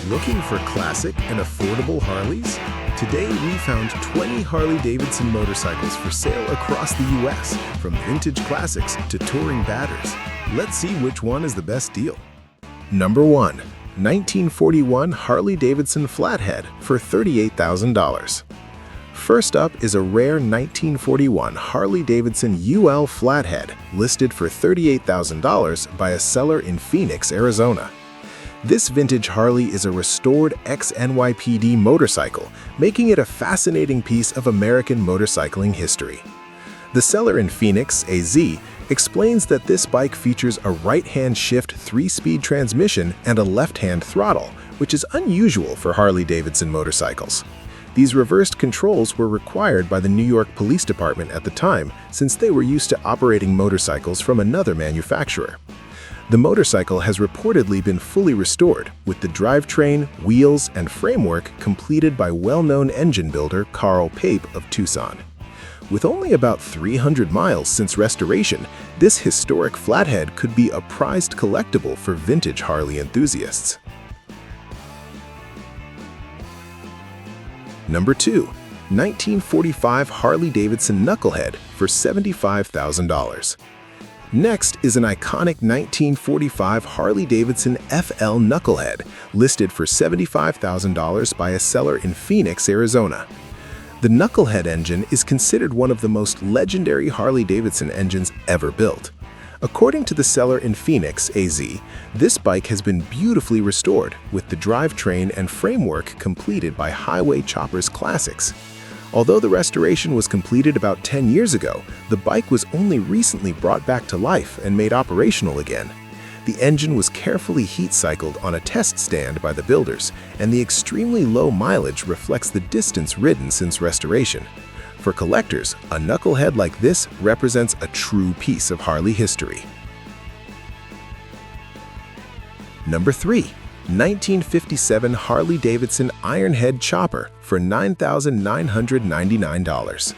Looking for classic and affordable Harleys? Today we found 20 Harley-Davidson motorcycles for sale across the US, from vintage classics to touring batters. Let's see which one is the best deal. Number 1. 1941 Harley-Davidson Flathead for $38,000. First up is a rare 1941 Harley-Davidson UL Flathead listed for $38,000 by a seller in Phoenix, Arizona. This vintage Harley is a restored ex-NYPD motorcycle, making it a fascinating piece of American motorcycling history. The seller in Phoenix, AZ, explains that this bike features a right-hand shift 3-speed transmission and a left-hand throttle, which is unusual for Harley-Davidson motorcycles. These reversed controls were required by the New York Police Department at the time, since they were used to operating motorcycles from another manufacturer. The motorcycle has reportedly been fully restored, with the drivetrain, wheels, and framework completed by well-known engine builder Carl Pape of Tucson. With only about 300 miles since restoration, this historic flathead could be a prized collectible for vintage Harley enthusiasts. Number 2. 1945 Harley-Davidson Knucklehead for $75,000. Next is an iconic 1945 Harley-Davidson FL Knucklehead, listed for $75,000 by a seller in Phoenix, Arizona. The Knucklehead engine is considered one of the most legendary Harley-Davidson engines ever built. According to the seller in Phoenix, AZ, this bike has been beautifully restored, with the drivetrain and framework completed by Highway Choppers Classics. Although the restoration was completed about 10 years ago, the bike was only recently brought back to life and made operational again. The engine was carefully heat-cycled on a test stand by the builders, and the extremely low mileage reflects the distance ridden since restoration. For collectors, a knucklehead like this represents a true piece of Harley history. Number 3. 1957 Harley-Davidson Ironhead Chopper for $9,999.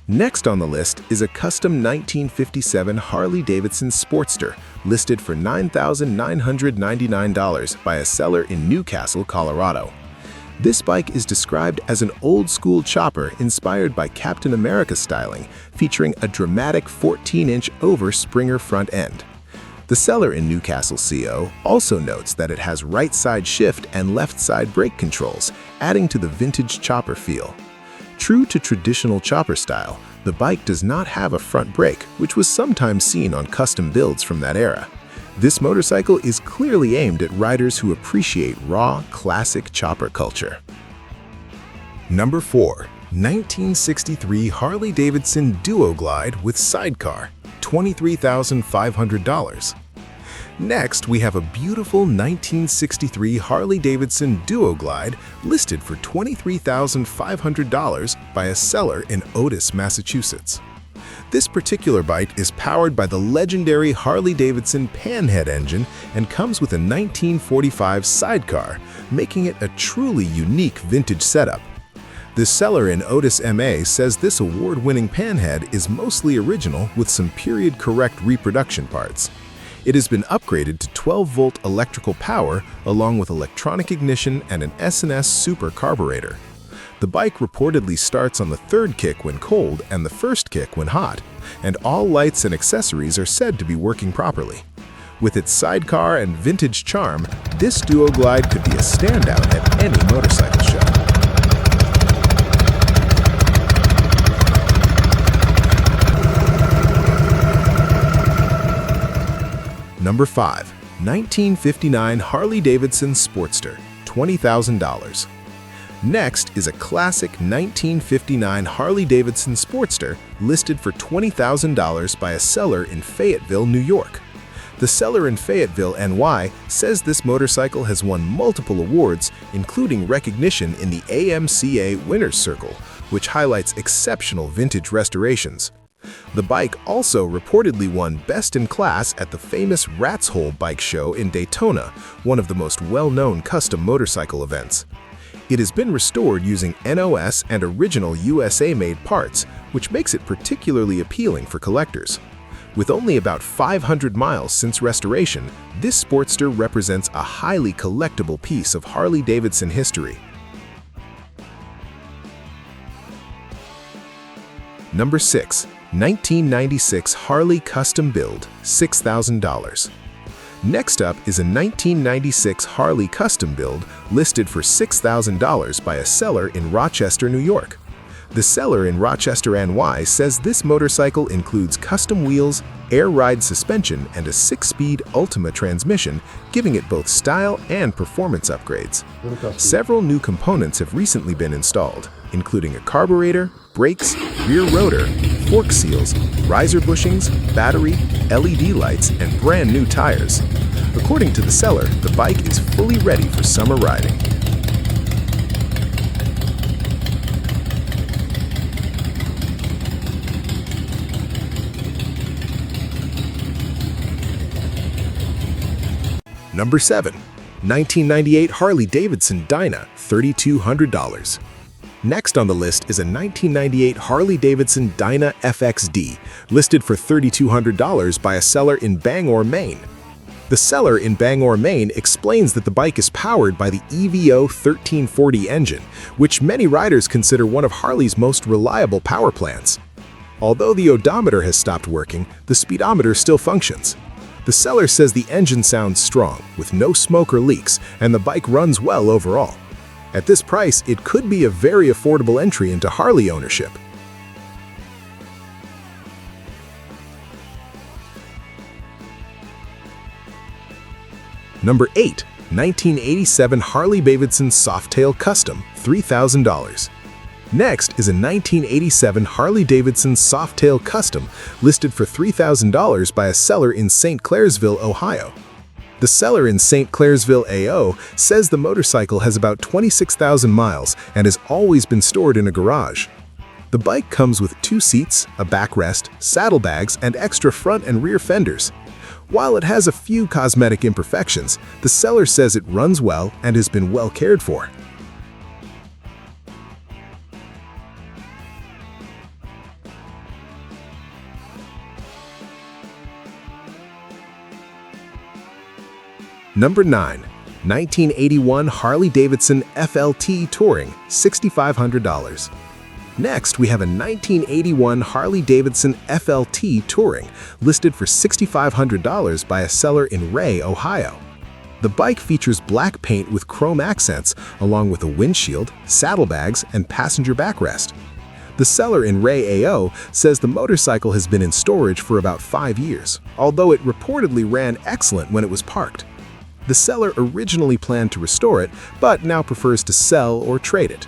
Next on the list is a custom 1957 Harley-Davidson Sportster listed for $9,999 by a seller in Newcastle, Colorado. This bike is described as an old-school chopper inspired by Captain America styling, featuring a dramatic 14-inch over Springer front end. The seller in Newcastle, CO, also notes that it has right-side shift and left-side brake controls, adding to the vintage chopper feel. True to traditional chopper style, the bike does not have a front brake, which was sometimes seen on custom builds from that era. This motorcycle is clearly aimed at riders who appreciate raw, classic chopper culture. Number 4. 1963 Harley-Davidson Duo Glide with sidecar, $23,500. Next, we have a beautiful 1963 Harley-Davidson Duo Glide listed for $23,500 by a seller in Otis, Massachusetts. This particular bike is powered by the legendary Harley-Davidson Panhead engine and comes with a 1945 sidecar, making it a truly unique vintage setup. The seller in Otis, MA says this award-winning Panhead is mostly original with some period-correct reproduction parts. It has been upgraded to 12-volt electrical power along with electronic ignition and an S&S Super carburetor. The bike reportedly starts on the third kick when cold and the first kick when hot, and all lights and accessories are said to be working properly. With its sidecar and vintage charm, this Duo Glide could be a standout at any motorcycle show. Number 5. 1959 Harley-Davidson Sportster, $20,000. Next is a classic 1959 Harley-Davidson Sportster listed for $20,000 by a seller in Fayetteville, New York. The seller in Fayetteville, NY, says this motorcycle has won multiple awards, including recognition in the AMCA Winners Circle, which highlights exceptional vintage restorations. The bike also reportedly won Best in Class at the famous Rat's Hole Bike Show in Daytona, one of the most well-known custom motorcycle events. It has been restored using NOS and original USA-made parts, which makes it particularly appealing for collectors. With only about 500 miles since restoration, this Sportster represents a highly collectible piece of Harley-Davidson history. Number 6. 1996 Harley Custom Build, $6,000. Next up is a 1996 Harley Custom Build listed for $6,000 by a seller in Rochester, New York. The seller in Rochester, NY says this motorcycle includes custom wheels, air ride suspension, and a 6-speed Ultima transmission, giving it both style and performance upgrades. Several new components have recently been installed, including a carburetor, brakes, rear rotor, fork seals, riser bushings, battery, LED lights, and brand new tires. According to the seller, the bike is fully ready for summer riding. Number 7. 1998 Harley-Davidson Dyna, $3,200. Next on the list is a 1998 Harley-Davidson Dyna FXD, listed for $3,200 by a seller in Bangor, Maine. The seller in Bangor, Maine explains that the bike is powered by the EVO 1340 engine, which many riders consider one of Harley's most reliable power plants. Although the odometer has stopped working, the speedometer still functions. The seller says the engine sounds strong, with no smoke or leaks, and the bike runs well overall. At this price, it could be a very affordable entry into Harley ownership. Number 8. 1987 Harley-Davidson Softail Custom, $3,000. Next is a 1987 Harley-Davidson Softail Custom, listed for $3,000 by a seller in St. Clairsville, Ohio. The seller in St. Clairsville, AO, says the motorcycle has about 26,000 miles and has always been stored in a garage. The bike comes with 2 seats, a backrest, saddlebags, and extra front and rear fenders. While it has a few cosmetic imperfections, the seller says it runs well and has been well cared for. Number 9. 1981 Harley-Davidson FLT Touring, $6,500. Next, we have a 1981 Harley-Davidson FLT Touring, listed for $6,500 by a seller in Ray, Ohio. The bike features black paint with chrome accents, along with a windshield, saddlebags, and passenger backrest. The seller in Ray, AO, says the motorcycle has been in storage for about 5 years, although it reportedly ran excellent when it was parked. The seller originally planned to restore it, but now prefers to sell or trade it.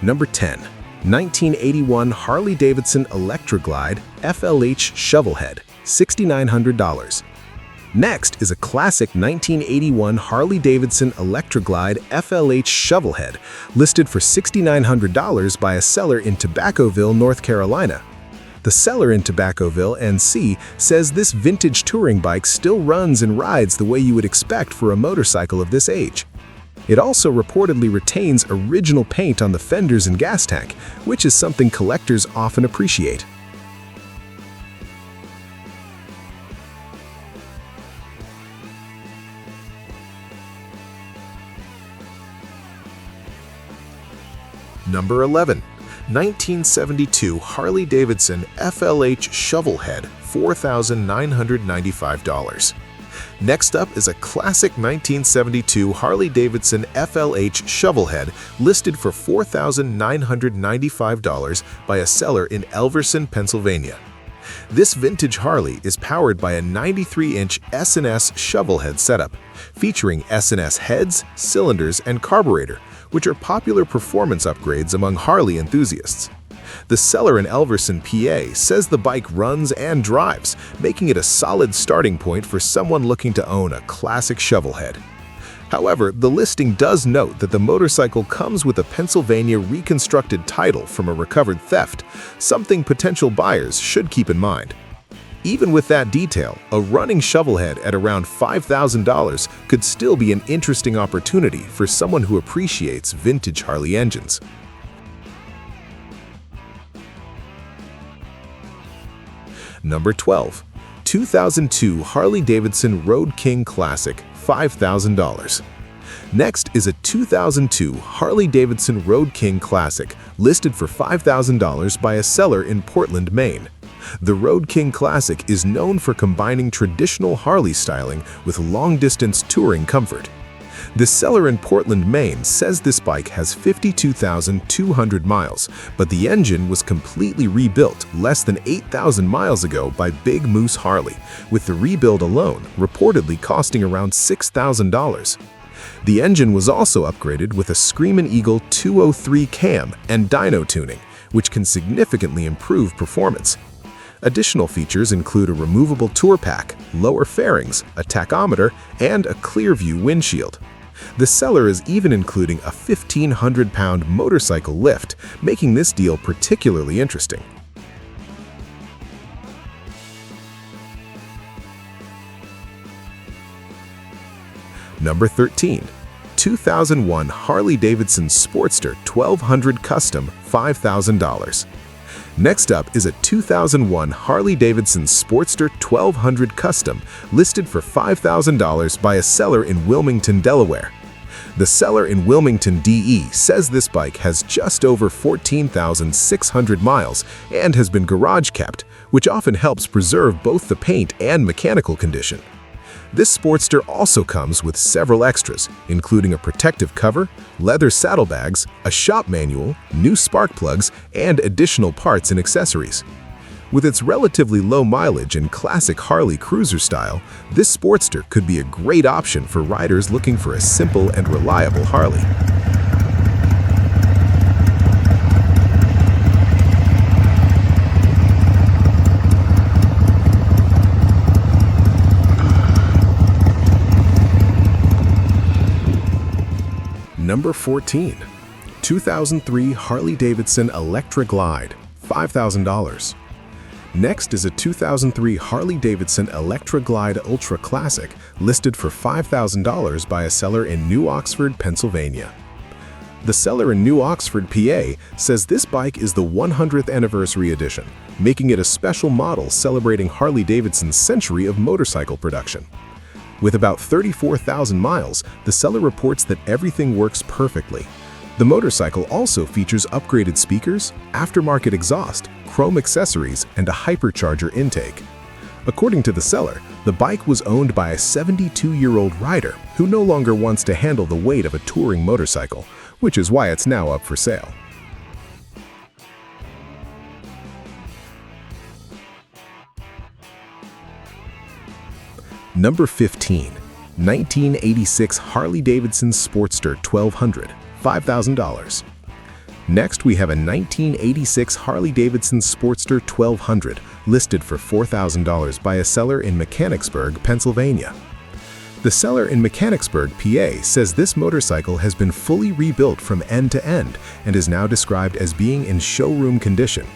Number 10. 1981 Harley-Davidson Electroglide FLH Shovelhead, $6,900. Next is a classic 1981 Harley-Davidson Electroglide FLH Shovelhead, listed for $6,900 by a seller in Tobaccoville, North Carolina. The seller in Tobaccoville, NC, says this vintage touring bike still runs and rides the way you would expect for a motorcycle of this age. It also reportedly retains original paint on the fenders and gas tank, which is something collectors often appreciate. Number 11. 1972 Harley-Davidson FLH Shovelhead, $4,995. Next up is a classic 1972 Harley-Davidson FLH Shovelhead, listed for $4,995 by a seller in Elverson, Pennsylvania. This vintage Harley is powered by a 93-inch S&S Shovelhead setup, featuring S&S heads, cylinders, and carburetor, which are popular performance upgrades among Harley enthusiasts. The seller in Elverson, PA, says the bike runs and drives, making it a solid starting point for someone looking to own a classic shovelhead. However, the listing does note that the motorcycle comes with a Pennsylvania reconstructed title from a recovered theft, something potential buyers should keep in mind. Even with that detail, a running shovelhead at around $5,000 could still be an interesting opportunity for someone who appreciates vintage Harley engines. Number 12. 2002 Harley-Davidson Road King Classic, $5,000. Next is a 2002 Harley-Davidson Road King Classic, listed for $5,000 by a seller in Portland, Maine. The Road King Classic is known for combining traditional Harley styling with long-distance touring comfort. The seller in Portland, Maine says this bike has 52,200 miles, but the engine was completely rebuilt less than 8,000 miles ago by Big Moose Harley, with the rebuild alone reportedly costing around $6,000. The engine was also upgraded with a Screamin' Eagle 203 cam and dyno tuning, which can significantly improve performance. Additional features include a removable tour pack, lower fairings, a tachometer, and a clear-view windshield. The seller is even including a 1,500-pound motorcycle lift, making this deal particularly interesting. Number 13. 2001 Harley-Davidson Sportster 1200 Custom, $5,000. Next up is a 2001 Harley-Davidson Sportster 1200 Custom, listed for $5,000 by a seller in Wilmington, Delaware. The seller in Wilmington, DE says this bike has just over 14,600 miles and has been garage kept, which often helps preserve both the paint and mechanical condition. This Sportster also comes with several extras, including a protective cover, leather saddlebags, a shop manual, new spark plugs, and additional parts and accessories. With its relatively low mileage and classic Harley cruiser style, this Sportster could be a great option for riders looking for a simple and reliable Harley. Number 14. 2003 Harley-Davidson Electra Glide, $5,000. Next is a 2003 Harley-Davidson Electra Glide Ultra Classic, listed for $5,000 by a seller in New Oxford, Pennsylvania. The seller in New Oxford, PA, says this bike is the 100th anniversary edition, making it a special model celebrating Harley-Davidson's century of motorcycle production. With about 34,000 miles, the seller reports that everything works perfectly. The motorcycle also features upgraded speakers, aftermarket exhaust, chrome accessories, and a hypercharger intake. According to the seller, the bike was owned by a 72-year-old rider who no longer wants to handle the weight of a touring motorcycle, which is why it's now up for sale. Number 15. 1986 Harley-Davidson Sportster 1200, $5,000. Next, we have a 1986 Harley-Davidson Sportster 1200, listed for $4,000 by a seller in Mechanicsburg, Pennsylvania. The seller in Mechanicsburg, PA, says this motorcycle has been fully rebuilt from end to end and is now described as being in showroom condition.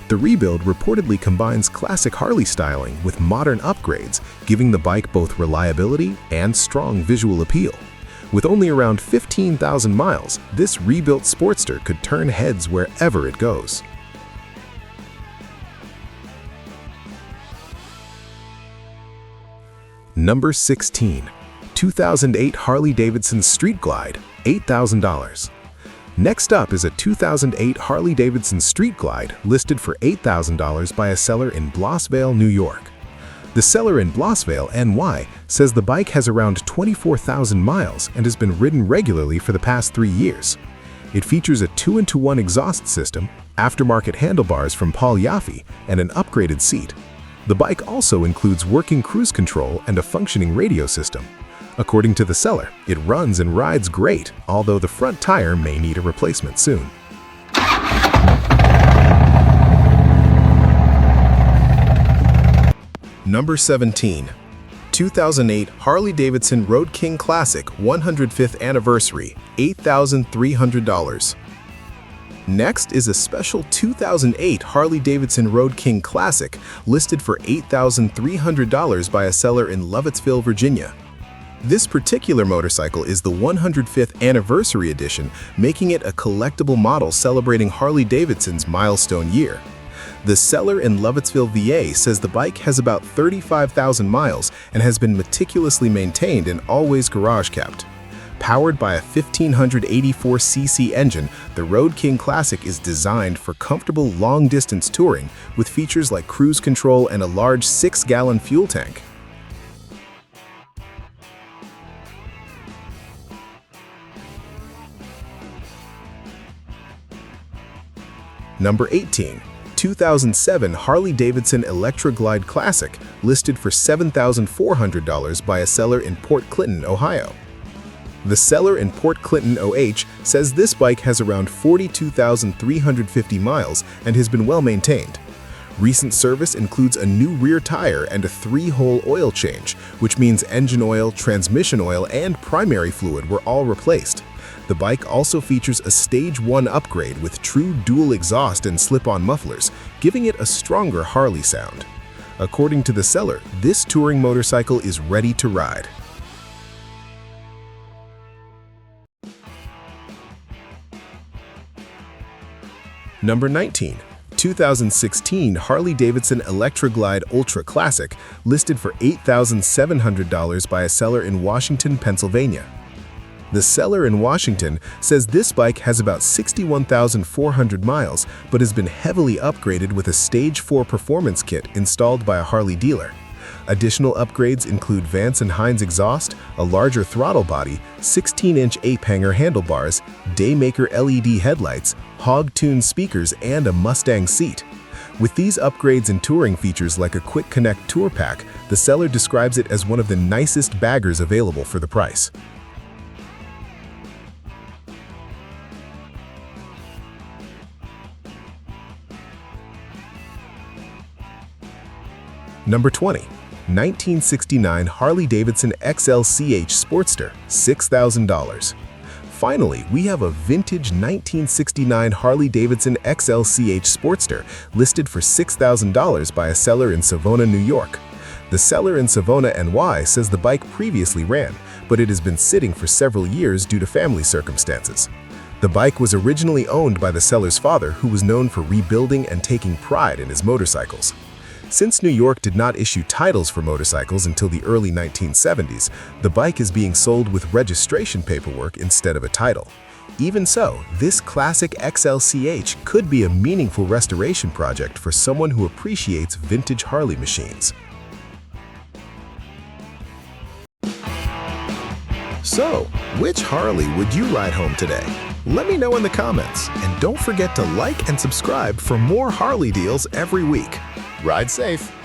The rebuild reportedly combines classic Harley styling with modern upgrades, giving the bike both reliability and strong visual appeal. With only around 15,000 miles, this rebuilt Sportster could turn heads wherever it goes. Number 16. 2008 Harley-Davidson Street Glide, $8,000. Next up is a 2008 Harley-Davidson Street Glide, listed for $8,000 by a seller in Blossvale, New York. The seller in Blossvale, NY, says the bike has around 24,000 miles and has been ridden regularly for the past 3 years. It features a 2-in-1 exhaust system, aftermarket handlebars from Paul Yaffe, and an upgraded seat. The bike also includes working cruise control and a functioning radio system. According to the seller, it runs and rides great, although the front tire may need a replacement soon. Number 17. 2008 Harley-Davidson Road King Classic 105th Anniversary, $8,300. Next is a special 2008 Harley-Davidson Road King Classic, listed for $8,300 by a seller in Lovettsville, Virginia. This particular motorcycle is the 105th anniversary edition, making it a collectible model celebrating Harley-Davidson's milestone year. The seller in Lovettsville, VA says the bike has about 35,000 miles and has been meticulously maintained and always garage kept. Powered by a 1584cc engine, the Road King Classic is designed for comfortable long-distance touring with features like cruise control and a large 6-gallon fuel tank. Number 18. 2007 Harley-Davidson Electra Glide Classic, listed for $7,400 by a seller in Port Clinton, Ohio. The seller in Port Clinton, OH, says this bike has around 42,350 miles and has been well maintained. Recent service includes a new rear tire and a 3-hole oil change, which means engine oil, transmission oil, and primary fluid were all replaced. The bike also features a Stage 1 upgrade with true dual exhaust and slip-on mufflers, giving it a stronger Harley sound. According to the seller, this touring motorcycle is ready to ride. Number 19. 2016 Harley-Davidson Electra Glide Ultra Classic, listed for $8,700 by a seller in Washington, Pennsylvania. The seller in Washington says this bike has about 61,400 miles but has been heavily upgraded with a Stage 4 performance kit installed by a Harley dealer. Additional upgrades include Vance & Hines exhaust, a larger throttle body, 16-inch ape-hanger handlebars, Daymaker LED headlights, hog-tuned speakers, and a Mustang seat. With these upgrades and touring features like a Quick Connect Tour Pack, the seller describes it as one of the nicest baggers available for the price. Number 20. 1969 Harley-Davidson XLCH Sportster, $6,000. Finally, we have a vintage 1969 Harley-Davidson XLCH Sportster listed for $6,000 by a seller in Savona, New York. The seller in Savona, NY says the bike previously ran, but it has been sitting for several years due to family circumstances. The bike was originally owned by the seller's father, who was known for rebuilding and taking pride in his motorcycles. Since New York did not issue titles for motorcycles until the early 1970s, the bike is being sold with registration paperwork instead of a title. Even so, this classic XLCH could be a meaningful restoration project for someone who appreciates vintage Harley machines. So, which Harley would you ride home today? Let me know in the comments, and don't forget to like and subscribe for more Harley deals every week. Ride safe!